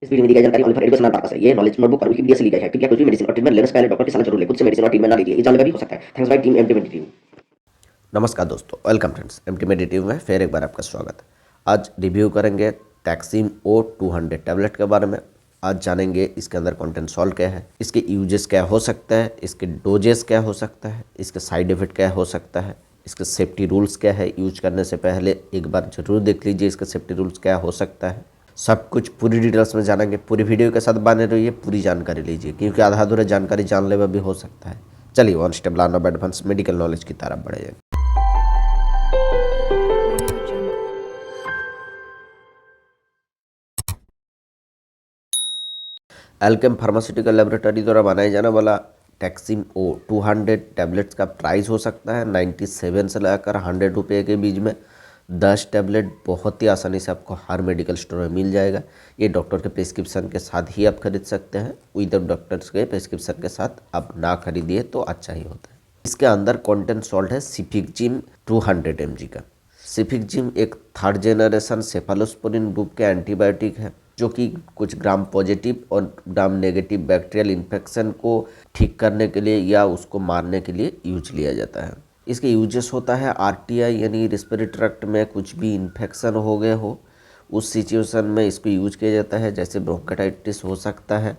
इस वीडियो में दी गई जानकारी ओनली फॉर एजुकेशनल पर्पस है। ये नॉलेज नोटबुक और विकिपीडिया से ली गई है। कृपया कुछ भी मेडिसिन और ट्रीटमेंट लेने से पहले डॉक्टर की सलाह जरूर लें। खुद से मेडिसिन और ट्रीटमेंट ना लीजिए, ये जानलेवा भी हो सकता है। Thanks by team MT. नमस्कार दोस्तों, वेलकम फ्रेंड्स। एमटी में फिर एक बार आपका स्वागत है। आज रिव्यू करेंगे टैक्सिम O200 टैबलेट के बारे में। आज जानेंगे इसके अंदर कंटेंट सॉल्व क्या है, इसके यूजेस क्या हो सकता है, इसके डोजेस क्या हो सकता है, इसके साइड इफेक्ट क्या हो सकता है, इसके सेफ्टी रूल्स क्या है। यूज करने से पहले एक बार जरूर देख लीजिए इसके सेफ्टी रूल्स क्या हो सकता है। सब कुछ पूरी डिटेल्स में जानेंगे। पूरी वीडियो के साथ बने रहिए, पूरी जानकारी लीजिए, क्योंकि आधा अधूरा जानकारी जानलेवा भी हो सकता है। चलिए one step learn of advance medical knowledge की तरफ बढ़े। एल्केम फार्मास्यूटिकल लेबोरेटरी द्वारा बनाए जाने वाला टैक्सिम O200 टैबलेट्स का प्राइस हो सकता है 97 से लेकर 100 रुपये के बीच में। 10 टैबलेट बहुत ही आसानी से आपको हर मेडिकल स्टोर में मिल जाएगा। ये डॉक्टर के प्रिस्क्रिप्शन के साथ ही आप खरीद सकते हैं। विदाउट डॉक्टर्स के प्रिस्क्रिप्शन के साथ आप ना खरीदिए तो अच्छा ही होता है। इसके अंदर कंटेंट सॉल्ट है सिफिकजिम 200 mg का। सिफिकजिम एक थर्ड जेनरेशन सेफालोस्पोरिन ग्रुप के एंटीबायोटिक है, जो कि कुछ ग्राम पॉजिटिव और ग्राम नेगेटिव बैक्टीरियल इन्फेक्शन को ठीक करने के लिए या उसको मारने के लिए यूज लिया जाता है। इसके यूजेस होता है आरटीआई यानी रेस्पिरेटरी ट्रैक्ट में कुछ भी इन्फेक्शन हो गए हो, उस सिचुएशन में इसको यूज किया जाता है। जैसे ब्रोंकाइटिस हो सकता है,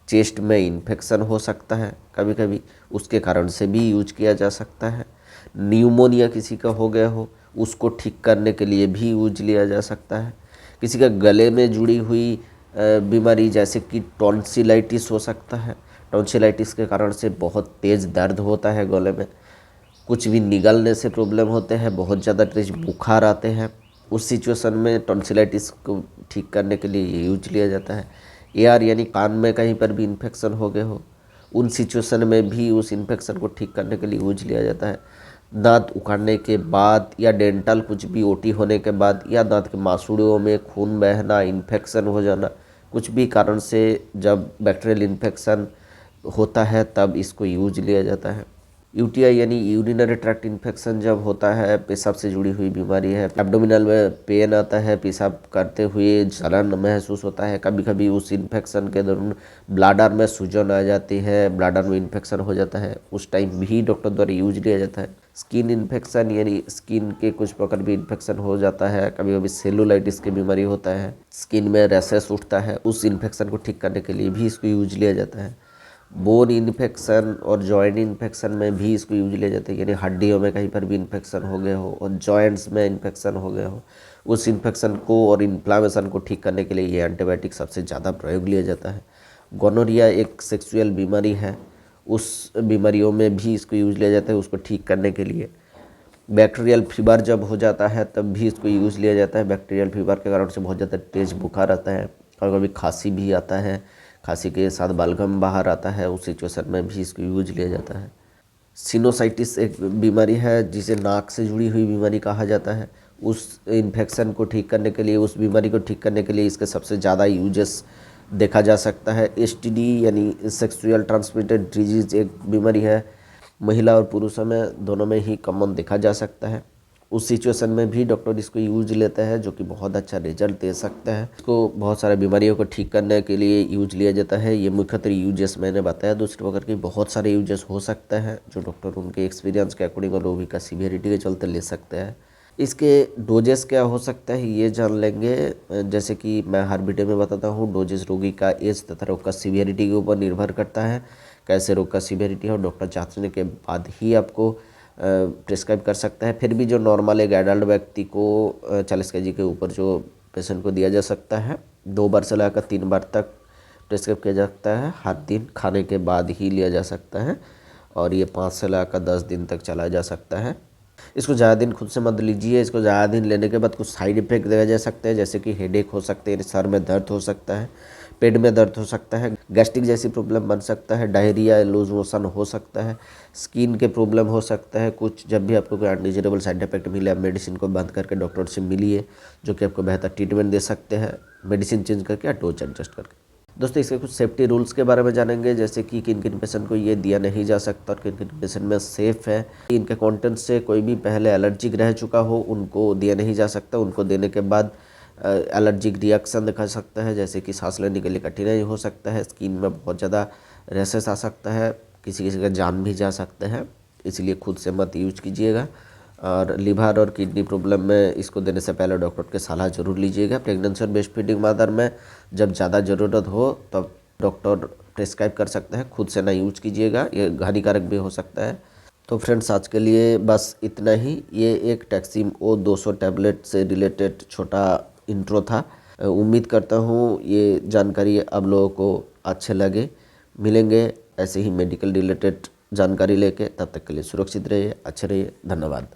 चेस्ट में इन्फेक्शन हो सकता है, कभी कभी उसके कारण से भी यूज किया जा सकता है। न्यूमोनिया किसी का हो गया हो, उसको ठीक करने के लिए भी यूज लिया जा सकता है। किसी का गले में जुड़ी हुई बीमारी जैसे कि टॉन्सिलाइटिस हो सकता है। टॉन्सिलाइटिस के कारण से बहुत तेज़ दर्द होता है गले में, कुछ भी निगलने से प्रॉब्लम होते हैं, बहुत ज़्यादा तेज बुखार आते हैं। उस सिचुएशन में टॉन्सिलाइटिस को ठीक करने के लिए ये यूज लिया जाता है। एआर यानी कान में कहीं पर भी इन्फेक्शन हो गए हो, उन सिचुएशन में भी उस इन्फेक्शन को ठीक करने के लिए यूज लिया जाता है। दांत उखाड़ने के बाद या डेंटल कुछ भी ओटी होने के बाद या दांत के मासूड़ों में खून बहना, इन्फेक्शन हो जाना, कुछ भी कारण से जब बैक्टीरियल इन्फेक्शन होता है तब इसको यूज लिया जाता है। यूटीआई यानी यूरिनरी ट्रैक्ट इन्फेक्शन जब होता है, पेशाब से जुड़ी हुई बीमारी है। एब्डोमिनल में पेन आता है, पेशाब करते हुए जलन महसूस होता है। कभी कभी उस इन्फेक्शन के दौरान ब्लाडर में सूजन आ जाती है, ब्लाडर में इन्फेक्शन हो जाता है, उस टाइम भी डॉक्टर द्वारा यूज लिया जाता है। स्किन इन्फेक्शन यानी स्किन के कुछ प्रकार भी इन्फेक्शन हो जाता है, कभी कभी सेलुलाइटिस की बीमारी होता है, स्किन में रैशेस उठता है, उस इन्फेक्शन को ठीक करने के लिए भी इसको यूज लिया जाता है। बोन इन्फेक्शन और जॉइंट इन्फेक्शन में भी इसको यूज लिया जाता है, यानी हड्डियों में कहीं पर भी इन्फेक्शन हो गए हो और जॉइंट्स में इन्फेक्शन हो गए हो, उस इन्फेक्शन को और इन्फ्लामेशन को ठीक करने के लिए ये एंटीबायोटिक सबसे ज़्यादा प्रयोग लिया जाता है। गोनोरिया एक सेक्सुअल बीमारी है, उस बीमारियों में भी इसको यूज लिया जाता है उसको ठीक करने के लिए। बैक्टीरियल फीवर जब हो जाता है तब भी इसको यूज लिया जाता है। बैक्टीरियल फीवर के कारण से बहुत ज़्यादा तेज बुखार आता है और कभी खांसी भी आता है, खांसी के साथ बलगम बाहर आता है, उस सिचुएशन में भी इसको यूज लिया जाता है। सिनोसाइटिस एक बीमारी है जिसे नाक से जुड़ी हुई बीमारी कहा जाता है। उस इन्फेक्शन को ठीक करने के लिए, उस बीमारी को ठीक करने के लिए इसके सबसे ज़्यादा यूजेस देखा जा सकता है। एसटीडी यानी सेक्सुअल ट्रांसमिटेड डिजीज एक बीमारी है, महिला और पुरुषों में दोनों में ही कॉमन देखा जा सकता है। उस सिचुएशन में भी डॉक्टर इसको यूज लेता है, जो कि बहुत अच्छा रिजल्ट दे सकता है। इसको बहुत सारे बीमारियों को ठीक करने के लिए यूज लिया जाता है। ये मुख्यतः यूजेस मैंने बताया, दूसरे प्रकार के बहुत सारे यूजेस हो सकता है जो डॉक्टर उनके एक्सपीरियंस के अकॉर्डिंग और रोगी का सीवियरिटी के चलते ले सकते हैं। इसके डोजेस क्या हो सकता है ये जान लेंगे। जैसे कि मैं हर वीडियो में बताता हूँ, डोजेस रोगी का एज तथा रोग का सीवियरिटी के ऊपर निर्भर करता है। कैसे रोग का सीवियरिटी है और डॉक्टर जांचने के बाद ही आपको प्रिस्क्राइब कर सकता है। फिर भी जो नॉर्मल एक एडल्ट व्यक्ति को 40 kg के ऊपर जो पेशेंट को दिया जा सकता है, 2 बार से लेकर 3 बार तक प्रिस्क्राइब किया जा सकता है। हर दिन खाने के बाद ही लिया जा सकता है और ये 5 से लेकर 10 दिन तक चला जा सकता है। इसको ज़्यादा दिन खुद से मत लीजिए। इसको ज़्यादा दिन लेने के बाद कुछ साइड इफेक्ट देखा जा सकते हैं, जैसे कि हेडेक हो सकते हैं, सर में दर्द हो सकता है, पेट में दर्द हो सकता है, गैस्ट्रिक जैसी प्रॉब्लम बन सकता है, डायरिया, लूज मोशन हो सकता है, स्किन के प्रॉब्लम हो सकता है कुछ। जब भी आपको कोई अनडिजरेबल साइड इफेक्ट मिले, आप मेडिसिन को बंद करके डॉक्टर से मिलिए, जो कि आपको बेहतर ट्रीटमेंट दे सकते हैं, मेडिसिन चेंज करके या डोज एडजस्ट करके। दोस्तों, इसके कुछ सेफ्टी रूल्स के बारे में जानेंगे, जैसे कि किन किन पेशेंट को ये दिया नहीं जा सकता और किन किन पेशेंट में सेफ़ है। इनके कंटेंट से कोई भी पहले एलर्जिक रह चुका हो उनको दिया नहीं जा सकता। उनको देने के बाद एलर्जिक रिएक्शन दिखा सकता है, जैसे कि सांस लेने के लिए कठिनाई हो सकता है, स्किन में बहुत ज़्यादा रैशेस आ सकता है, किसी किसी का जान भी जा सकता है, इसलिए खुद से मत यूज कीजिएगा। और लिवर और किडनी प्रॉब्लम में इसको देने से पहले डॉक्टर की सलाह जरूर लीजिएगा। प्रेगनेंसी और ब्रेस्ट फीडिंग मदर में जब ज़्यादा ज़रूरत हो तब डॉक्टर प्रेस्क्राइब कर सकते हैं, खुद से ना यूज कीजिएगा, ये हानिकारक भी हो सकता है। तो फ्रेंड्स आज के लिए बस इतना ही। ये एक टैक्सिम ओ 200 टैबलेट से रिलेटेड छोटा इंट्रो था। उम्मीद करता हूँ ये जानकारी आप लोगों को अच्छे लगे। मिलेंगे ऐसे ही मेडिकल रिलेटेड जानकारी लेके, तब तक के लिए सुरक्षित रहिए, अच्छे रहिए, धन्यवाद।